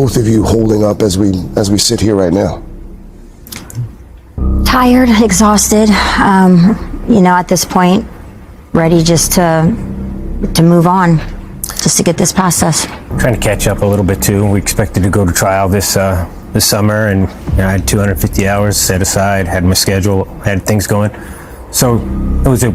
both of you holding up as we sit here right now? Tired, exhausted, at this point, ready just to move on, just to get this past us. Trying to catch up a little bit too. We expected to go to trial this summer, and I had 250 hours set aside, had my schedule, had things going. So it was a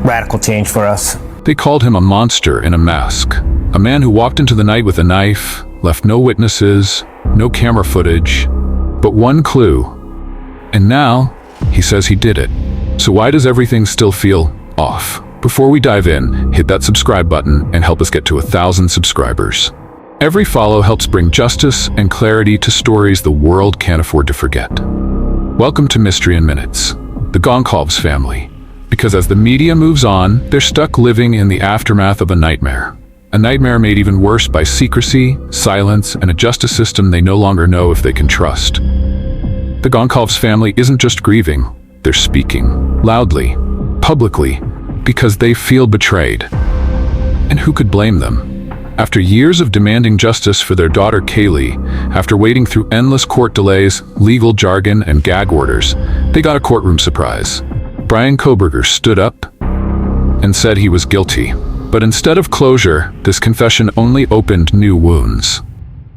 radical change for us. They called him a monster in a mask, a man who walked into the night with a knife, left no witnesses, no camera footage, but one clue. And now, he says he did it. So why does everything still feel off? Before we dive in, hit that subscribe button and help us get to 1,000 subscribers. Every follow helps bring justice and clarity to stories the world can't afford to forget. Welcome to Mystery in Minutes, the Goncalves family. Because as the media moves on, they're stuck living in the aftermath of a nightmare. A nightmare made even worse by secrecy, silence, and a justice system they no longer know if they can trust. The Goncalves family isn't just grieving, they're speaking, loudly, publicly, because they feel betrayed. And who could blame them? After years of demanding justice for their daughter Kaylee, after waiting through endless court delays, legal jargon, and gag orders, they got a courtroom surprise. Bryan Kohberger stood up and said he was guilty. But instead of closure, this confession only opened new wounds.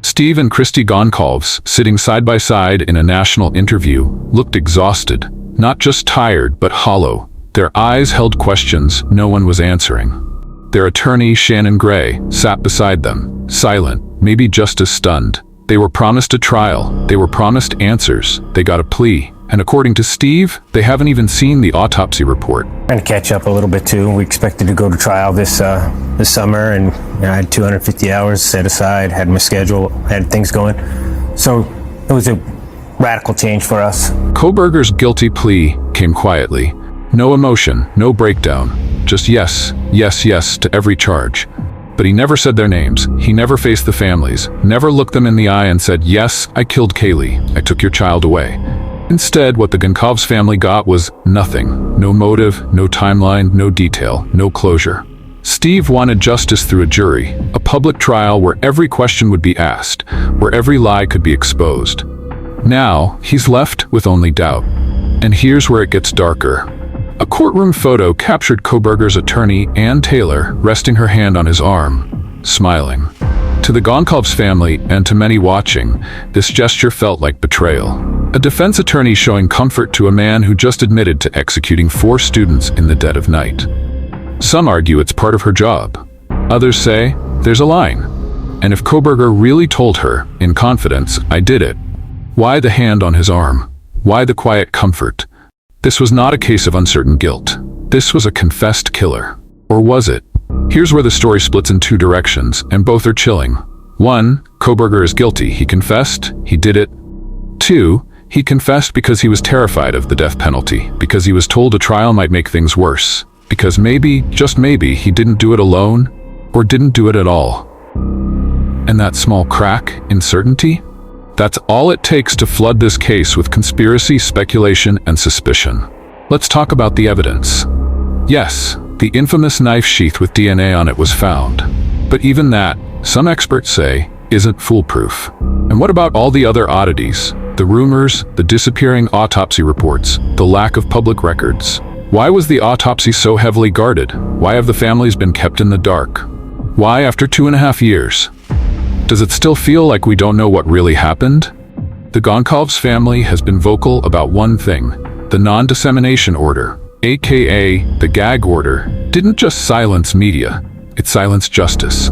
Steve and Christy Goncalves, sitting side by side in a national interview, looked exhausted, not just tired, but hollow. Their eyes held questions no one was answering. Their attorney, Shannon Gray, sat beside them, silent, maybe just as stunned. They were promised a trial. They were promised answers. They got a plea. And according to Steve, they haven't even seen the autopsy report. Trying to catch up a little bit too. We expected to go to trial this summer, and I had 250 hours set aside, had my schedule, had things going. So it was a radical change for us. Kohberger's guilty plea came quietly. No emotion, no breakdown, just yes, yes, yes to every charge. But he never said their names. He never faced the families, never looked them in the eye and said, "Yes, I killed Kaylee. I took your child away." Instead, what the Goncalves family got was nothing. No motive, no timeline, no detail, no closure. Steve wanted justice through a jury, a public trial where every question would be asked, where every lie could be exposed. Now, he's left with only doubt. And here's where it gets darker. A courtroom photo captured Kohberger's attorney, Ann Taylor, resting her hand on his arm, smiling. To the Goncalves family, and to many watching, this gesture felt like betrayal. A defense attorney showing comfort to a man who just admitted to executing 4 students in the dead of night. Some argue it's part of her job. Others say, there's a line. And if Kohberger really told her, in confidence, "I did it," why the hand on his arm? Why the quiet comfort? This was not a case of uncertain guilt. This was a confessed killer. Or was it? Here's where the story splits in 2 directions, and both are chilling. 1, Kohberger is guilty. He confessed. He did it. 2, he confessed because he was terrified of the death penalty, because he was told a trial might make things worse, because maybe, just maybe, he didn't do it alone, or didn't do it at all. And that small crack in certainty? That's all it takes to flood this case with conspiracy, speculation, and suspicion. Let's talk about the evidence. Yes, the infamous knife sheath with DNA on it was found. But even that, some experts say, isn't foolproof. And what about all the other oddities? The rumors, the disappearing autopsy reports, the lack of public records. Why was the autopsy so heavily guarded? Why have the families been kept in the dark? Why after 2.5 years? Does it still feel like we don't know what really happened? The Goncalves family has been vocal about one thing: the non-dissemination order, aka the gag order, didn't just silence media, it silenced justice.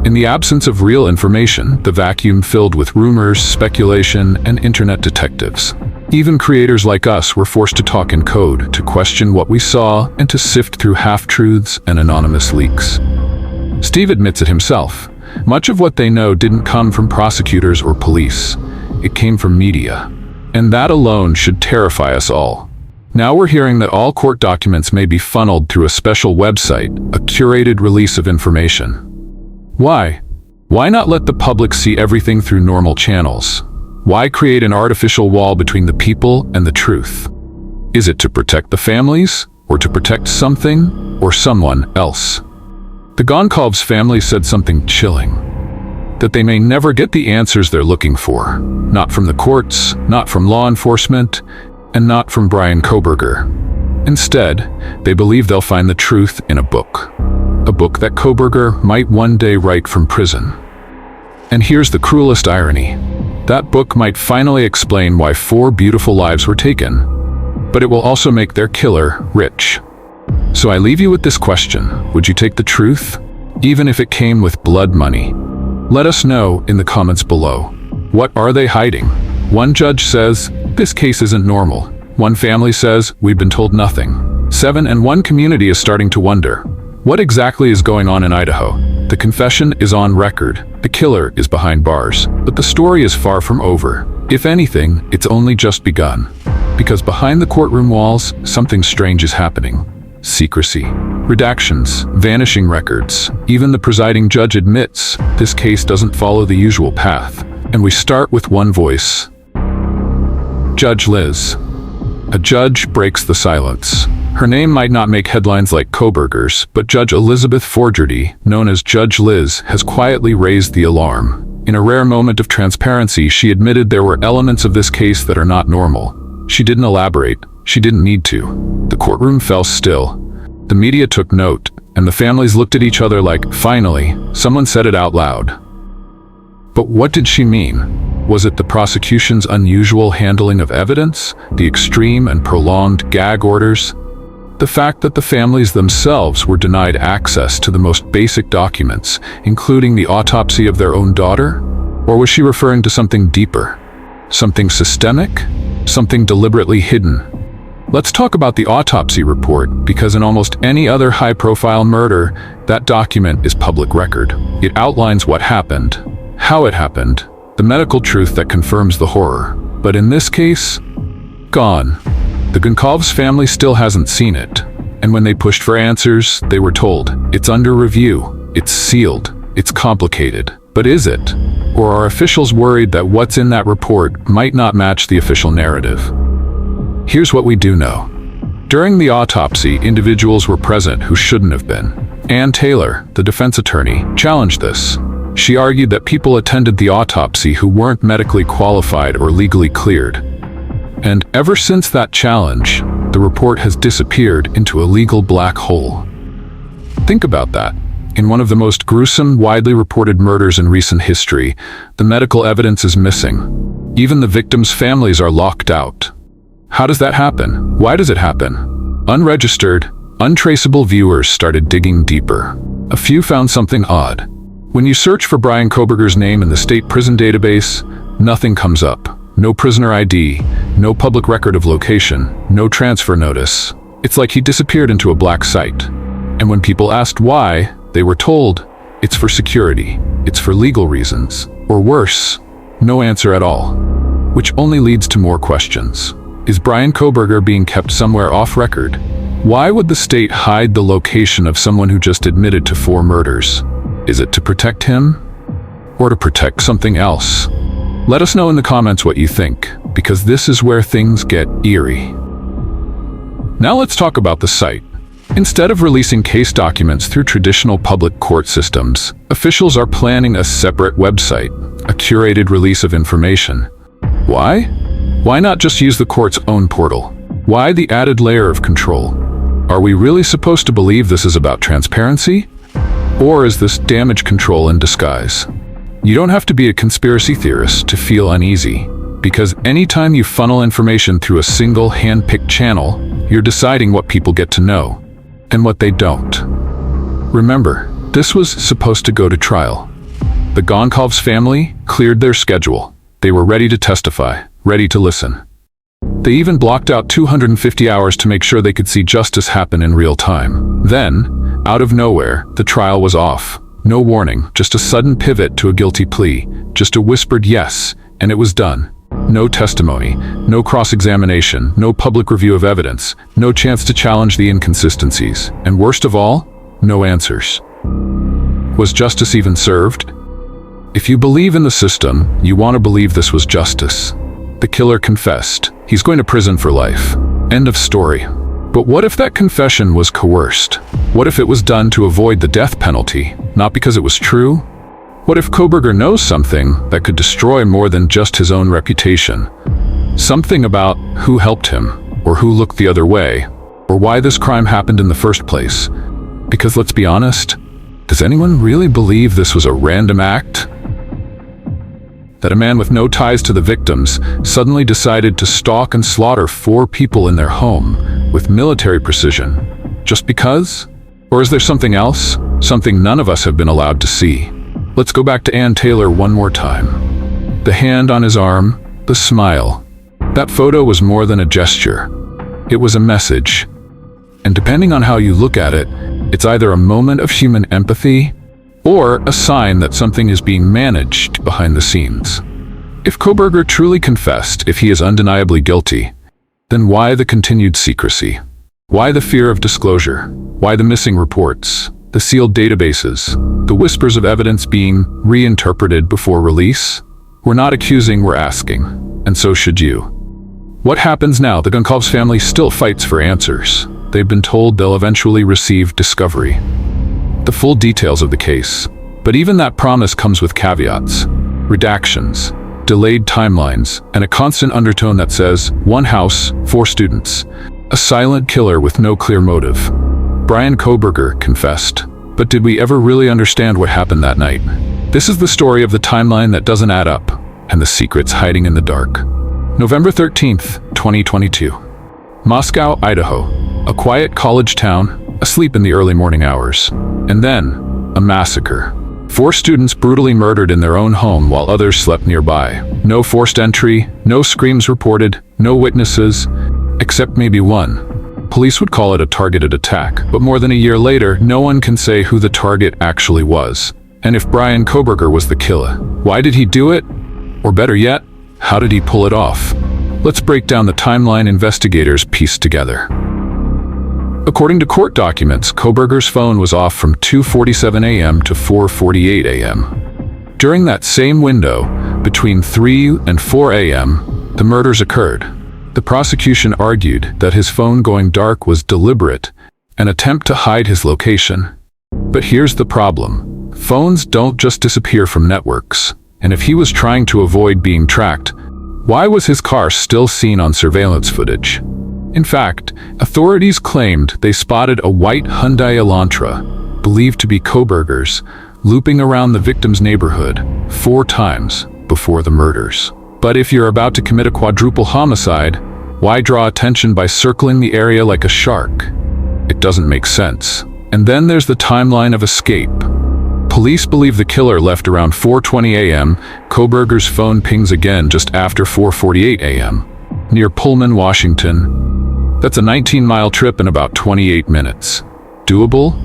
In the absence of real information, the vacuum filled with rumors, speculation, and internet detectives. Even creators like us were forced to talk in code, to question what we saw, and to sift through half-truths and anonymous leaks. Steve admits it himself. Much of what they know didn't come from prosecutors or police. It came from media. And that alone should terrify us all. Now we're hearing that all court documents may be funneled through a special website, a curated release of information. Why? Why not let the public see everything through normal channels? Why create an artificial wall between the people and the truth? Is it to protect the families, or to protect something or someone else? The Goncalves family said something chilling. that they may never get the answers they're looking for. Not from the courts, not from law enforcement, and not from Bryan Kohberger. Instead, they believe they'll find the truth in a book that Kohberger might one day write from prison. And here's the cruelest irony. That book might finally explain why 4 beautiful lives were taken, but it will also make their killer rich. So I leave you with this question. Would you take the truth, even if it came with blood money? Let us know in the comments below. What are they hiding? One judge says, this case isn't normal. One family says, we've been told nothing. 7 and one community is starting to wonder, what exactly is going on in Idaho? The confession is on record. The killer is behind bars. But the story is far from over. If anything, it's only just begun. Because behind the courtroom walls, something strange is happening. Secrecy, redactions, vanishing records. Even the presiding judge admits this case doesn't follow the usual path. And we start with one voice. Judge Liz. A judge breaks the silence. Her name might not make headlines like Kohberger's, but Judge Elizabeth Forgerty, known as Judge Liz, has quietly raised the alarm. In a rare moment of transparency, she admitted there were elements of this case that are not normal. She didn't elaborate. She didn't need to. The courtroom fell still. The media took note, and the families looked at each other like, finally, someone said it out loud. But what did she mean? Was it the prosecution's unusual handling of evidence? The extreme and prolonged gag orders? The fact that the families themselves were denied access to the most basic documents, including the autopsy of their own daughter? Or was she referring to something deeper? Something systemic? Something deliberately hidden? Let's talk about the autopsy report, because in almost any other high-profile murder, that document is public record. It outlines what happened, how it happened, the medical truth that confirms the horror. But in this case, gone. The Goncalves family still hasn't seen it. And when they pushed for answers, they were told, it's under review, it's sealed, it's complicated. But is it? Or are officials worried that what's in that report might not match the official narrative? Here's what we do know. During the autopsy, individuals were present who shouldn't have been. Ann Taylor, the defense attorney, challenged this. She argued that people attended the autopsy who weren't medically qualified or legally cleared. And ever since that challenge, the report has disappeared into a legal black hole. Think about that. In one of the most gruesome, widely reported murders in recent history, the medical evidence is missing. Even the victims' families are locked out. How does that happen? Why does it happen? Unregistered, untraceable viewers started digging deeper. A few found something odd. When you search for Bryan Kohberger's name in the state prison database, nothing comes up. No prisoner ID, no public record of location, no transfer notice. It's like he disappeared into a black site. And when people asked why, they were told, it's for security, it's for legal reasons, or worse, no answer at all. Which only leads to more questions. Is Bryan Kohberger being kept somewhere off record? Why would the state hide the location of someone who just admitted to 4 murders? Is it to protect him? Or to protect something else? Let us know in the comments what you think, because this is where things get eerie. Now let's talk about the site. Instead of releasing case documents through traditional public court systems, officials are planning a separate website, a curated release of information. Why? Why not just use the court's own portal? Why the added layer of control? Are we really supposed to believe this is about transparency? Or is this damage control in disguise? You don't have to be a conspiracy theorist to feel uneasy, because anytime you funnel information through a single hand-picked channel, you're deciding what people get to know and what they don't. Remember, this was supposed to go to trial. The Goncalves family cleared their schedule. They were ready to testify, ready to listen. They even blocked out 250 hours to make sure they could see justice happen in real time. Then, out of nowhere, the trial was off. No warning, just a sudden pivot to a guilty plea, just a whispered yes, and it was done. No testimony, no cross-examination, no public review of evidence, no chance to challenge the inconsistencies, and worst of all, no answers. Was justice even served? If you believe in the system, you want to believe this was justice. The killer confessed. He's going to prison for life. End of story. But what if that confession was coerced? What if it was done to avoid the death penalty, not because it was true, What if Kohberger knows something that could destroy more than just his own reputation? Something about who helped him, or who looked the other way, or why this crime happened in the first place. Because let's be honest, does anyone really believe this was a random act? That a man with no ties to the victims suddenly decided to stalk and slaughter 4 people in their home with military precision, just because? Or is there something else? Something none of us have been allowed to see. Let's go back to Ann Taylor one more time. The hand on his arm, the smile. That photo was more than a gesture. It was a message. And depending on how you look at it, it's either a moment of human empathy or a sign that something is being managed behind the scenes. If Kohberger truly confessed, if he is undeniably guilty, then why the continued secrecy? Why the fear of disclosure? Why the missing reports? The sealed databases? The whispers of evidence being reinterpreted before release? We're not accusing, we're asking. And so should you. What happens now? The Goncalves family still fights for answers. They've been told they'll eventually receive discovery, the full details of the case. But even that promise comes with caveats, redactions, delayed timelines, and a constant undertone that says, 1 house, 4 students, a silent killer with no clear motive. Bryan Kohberger confessed. But did we ever really understand what happened that night? This is the story of the timeline that doesn't add up, and the secrets hiding in the dark. November 13th, 2022. Moscow, Idaho. A quiet college town, asleep in the early morning hours. And then, a massacre. 4 students brutally murdered in their own home while others slept nearby. No forced entry, no screams reported, no witnesses, except maybe one. Police would call it a targeted attack, but more than a year later, no one can say who the target actually was. And if Bryan Kohberger was the killer, why did he do it? Or better yet, how did he pull it off? Let's break down the timeline investigators pieced together. According to court documents, Kohberger's phone was off from 2:47 a.m. to 4:48 a.m. During that same window, between 3 and 4 a.m., the murders occurred. The prosecution argued that his phone going dark was deliberate, an attempt to hide his location. But here's the problem. Phones don't just disappear from networks. And if he was trying to avoid being tracked, why was his car still seen on surveillance footage? In fact, authorities claimed they spotted a white Hyundai Elantra, believed to be Kohberger's, looping around the victim's neighborhood 4 times before the murders. But if you're about to commit a quadruple homicide, why draw attention by circling the area like a shark? It doesn't make sense. And then there's the timeline of escape. Police believe the killer left around 4:20 a.m. Kohberger's phone pings again just after 4:48 a.m. near Pullman, Washington. That's a 19-mile trip in about 28 minutes. Doable?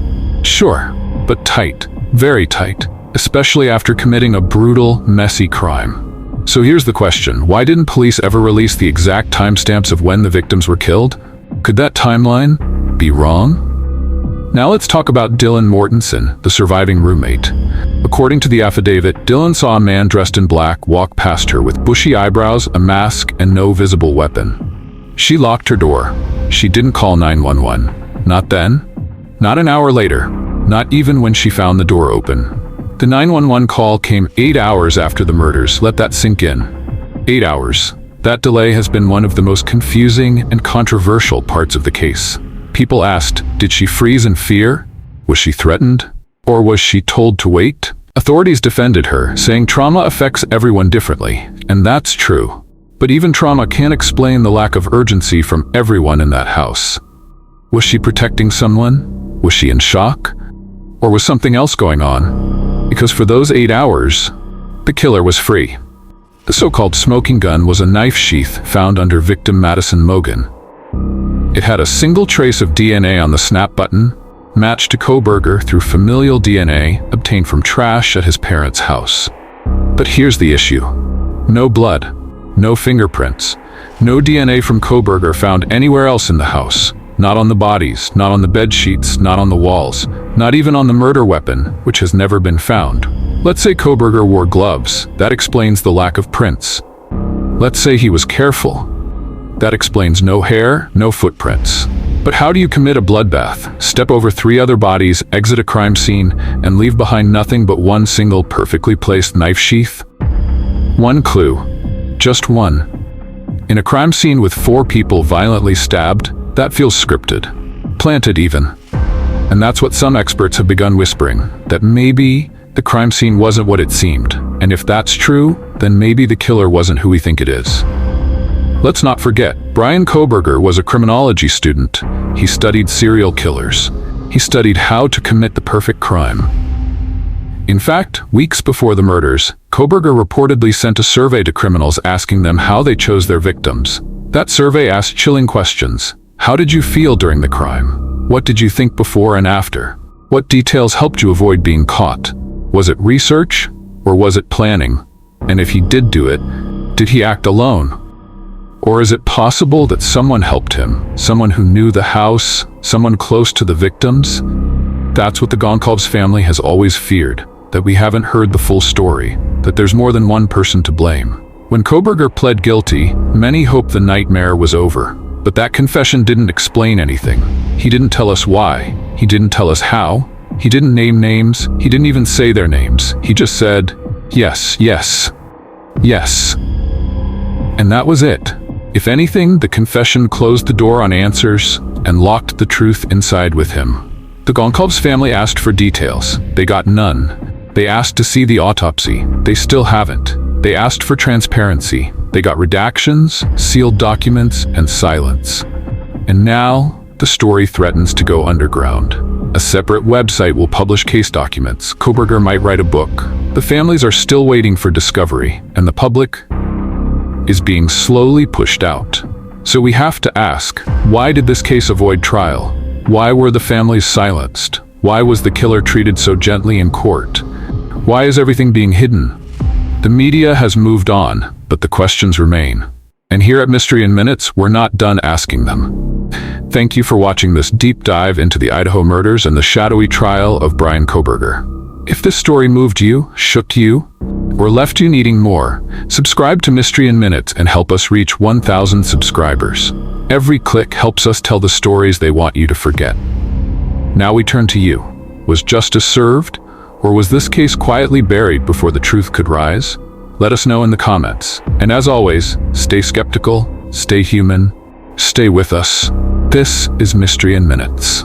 Sure, but tight, very tight, especially after committing a brutal, messy crime. So here's the question, why didn't police ever release the exact timestamps of when the victims were killed? Could that timeline be wrong? Now let's talk about Dylan Mortensen, the surviving roommate. According to the affidavit, Dylan saw a man dressed in black walk past her with bushy eyebrows, a mask, and no visible weapon. She locked her door. She didn't call 911. Not then. Not an hour later. Not even when she found the door open. The 911 call came 8 hours after the murders. Let that sink in. 8 hours. That delay has been one of the most confusing and controversial parts of the case. People asked, did she freeze in fear? Was she threatened? Or was she told to wait? Authorities defended her, saying trauma affects everyone differently, and that's true. But even trauma can't explain the lack of urgency from everyone in that house. Was she protecting someone? Was she in shock? Or was something else going on? Because for those 8 hours, the killer was free. The so-called smoking gun was a knife sheath found under victim Madison Mogan. It had a single trace of DNA on the snap button, matched to Kohberger through familial DNA obtained from trash at his parents' house. But here's the issue. No blood, no fingerprints, no DNA from Kohberger found anywhere else in the house. Not on the bodies, not on the bed sheets, not on the walls, not even on the murder weapon, which has never been found. Let's say Kohberger wore gloves. That explains the lack of prints. Let's say he was careful. That explains no hair, no footprints. But how do you commit a bloodbath, step over 3 other bodies, exit a crime scene, and leave behind nothing but one single perfectly placed knife sheath? One clue. Just one. In a crime scene with 4 people violently stabbed, that feels scripted. Planted even. And that's what some experts have begun whispering, that maybe the crime scene wasn't what it seemed. And if that's true, then maybe the killer wasn't who we think it is. Let's not forget, Bryan Kohberger was a criminology student. He studied serial killers. He studied how to commit the perfect crime. In fact, weeks before the murders, Kohberger reportedly sent a survey to criminals asking them how they chose their victims. That survey asked chilling questions. How did you feel during the crime? What did you think before and after? What details helped you avoid being caught? Was it research, or was it planning? And if he did do it, did he act alone? Or is it possible that someone helped him? Someone who knew the house? Someone close to the victims? That's what the Goncalves family has always feared, that we haven't heard the full story, that there's more than one person to blame. When Kohberger pled guilty, many hoped the nightmare was over. But that confession didn't explain anything. He didn't tell us why. He didn't tell us how. He didn't name names. He didn't even say their names. He just said, yes, yes, yes. And that was it. If anything, the confession closed the door on answers and locked the truth inside with him. The Goncalves family asked for details. They got none. They asked to see the autopsy. They still haven't. They asked for transparency. They got redactions, sealed documents, and silence. And now, the story threatens to go underground. A separate website will publish case documents. Kohberger might write a book. The families are still waiting for discovery, and the public is being slowly pushed out. So we have to ask, why did this case avoid trial? Why were the families silenced? Why was the killer treated so gently in court? Why is everything being hidden? The media has moved on, but the questions remain. And here at Mystery in Minutes, we're not done asking them. Thank you for watching this deep dive into the Idaho murders and the shadowy trial of Bryan Kohberger. If this story moved you, shook you, or left you needing more, subscribe to Mystery in Minutes and help us reach 1,000 subscribers. Every click helps us tell the stories they want you to forget. Now we turn to you. Was justice served? Or was this case quietly buried before the truth could rise? Let us know in the comments. And as always, stay skeptical, stay human, stay with us. This is Mystery in Minutes.